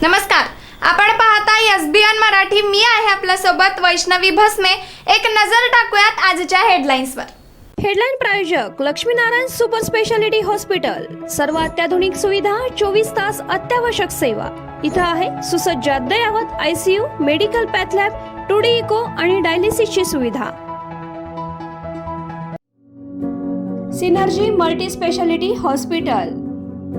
नमस्कार, आपण पाहताय एसबीएन मराठी. मी आहे आपल्या सोबत वैष्णवी भस्मे. एक नजर टाकूयात आजच्या हेडलाईन्सवर. हेडलाईन प्रायोजक लक्ष्मीनारायण सुपर स्पेशालिटी हॉस्पिटल. सर्व अत्याधुनिक सुविधा, 24 तास अत्यावश्यक सेवा. इथं आहे सुसज्ज अद्ययावत ICU, medical path lab, 2D echo आणि डायलिसिसची सुविधा. Synergy multi speciality hospital.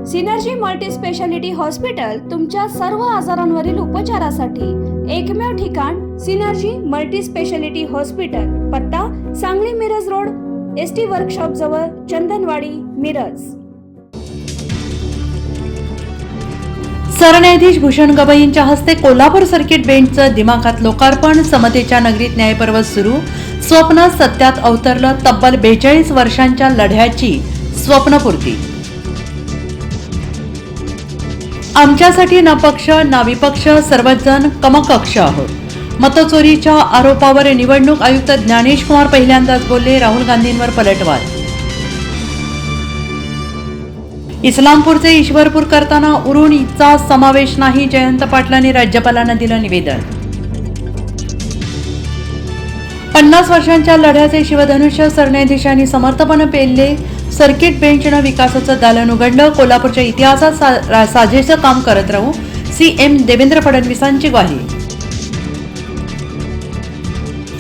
Synergy multi speciality hospital तुमच्या सर्व आजारांवरील उपचारासाठी एकमेव ठिकाण. Synergy multi speciality hospital. पत्ता Sangli Miraj road, ST workshop जवळ, चंदनवाडी, मिरज. सरन्यायाधीश भूषण गवईंच्या हस्ते कोल्हापूर सर्किट बेंचचं दिमाखात लोकार्पण. समतेच्या नगरीत न्यायपर्व सुरू. स्वप्न सत्यात अवतरलं. तब्बल 42 वर्षांच्या लढ्याची स्वप्नपूर्ती. आमच्यासाठी ना पक्ष ना विपक्ष, सर्वच जण कमकक्ष आहोत. मतचोरीच्या आरोपावर निवडणूक आयुक्त ज्ञानेश कुमार पहिल्यांदाच बोलले. राहुल गांधींवर पलटवार. इस्लामपूरचे ईश्वरपूर करताना उरुणीचा समावेश नाही. जयंत पाटलांनी राज्यपालांना दिलं निवेदन. 50 वर्षांच्या लढ्याचे शिवधनुष्य सरन्यायाधीशांनी समर्थपणे पेलले. सर्किट बेंचनं विकासाचं दालन उघडलं. कोल्हापूरच्या इतिहासात साजेसं काम करत राहू, सीएम देवेंद्र फडणवीसांची ग्वाही.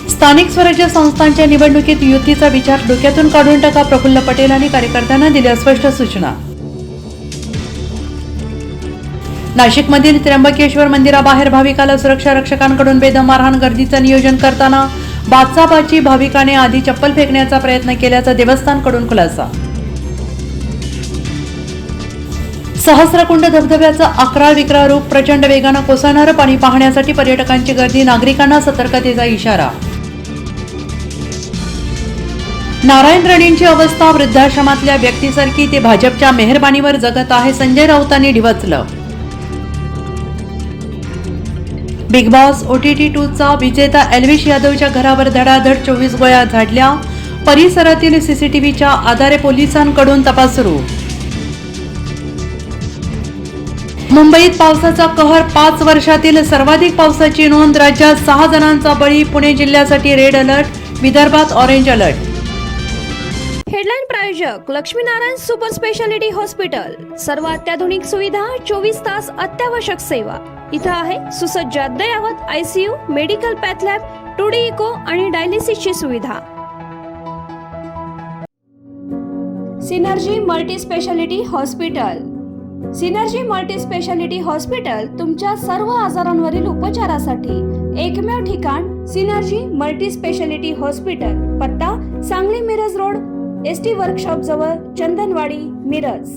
स्थानिक स्वराज्य संस्थांच्या निवडणुकीत युतीचा विचार डोक्यातून काढून टाका. प्रफुल्ल पटेलांनी कार्यकर्त्यांना दिल्या स्पष्ट सूचना. नाशिकमधील त्र्यंबकेश्वर मंदिराबाहेर भाविकाला सुरक्षा रक्षकांकडून बेदम मारहाण. गर्दीचं नियोजन करताना बाचाबाची भाविकाने आधी चप्पल फेकण्याचा प्रयत्न केल्याचा देवस्थानकडून खुलासा. सहस्रकुंड धबधब्याचं 11 रूप प्रचंड वेगानं कोसळणारं पाणी पाहण्यासाठी पर्यटकांची गर्दी. नागरिकांना सतर्कतेचा इशारा. नारायण राणेंची अवस्था वृद्धाश्रमातल्या व्यक्तीसारखी. ते भाजपच्या मेहरबानीवर जगत आहे. संजय राऊतांनी डिवचलं. बिग बॉस OTT 2चा विजेता एल्विश यादवच्या घरावर धडाधड 24 गोळ्या झाडल्या. परिसरातील सीसीटीव्हीच्या आधारे पोलिसांकडून तपास सुरू. मुंबईत पावसाचा कहर. 5 वर्षातील सर्वाधिक पावसाची नोंद. राज्यात 6 जणांचा बळी. पुणे जिल्ह्यासाठी रेड अलर्ट, विदर्भात ऑरेंज अलर्ट. हेडलाईन प्रायोजक लक्ष्मीनारायण सुपर स्पेशालिटी हॉस्पिटल. सर्व अत्याधुनिक सुविधा, 24 तास अत्यावश्यक सेवा. इथं आहे सुसज्ज अद्ययावत ICU, medical path lab, 2D echo आणि डायलिसिसची सुविधा. Synergy multi speciality hospital. Synergy multi speciality hospital तुमच्या सर्व आजारांवरील उपचारासाठी एकमेव ठिकाण. Synergy multi speciality hospital. पत्ता Sangli Miraj road, ST workshop जवळ, चंदनवाडी, मिरज.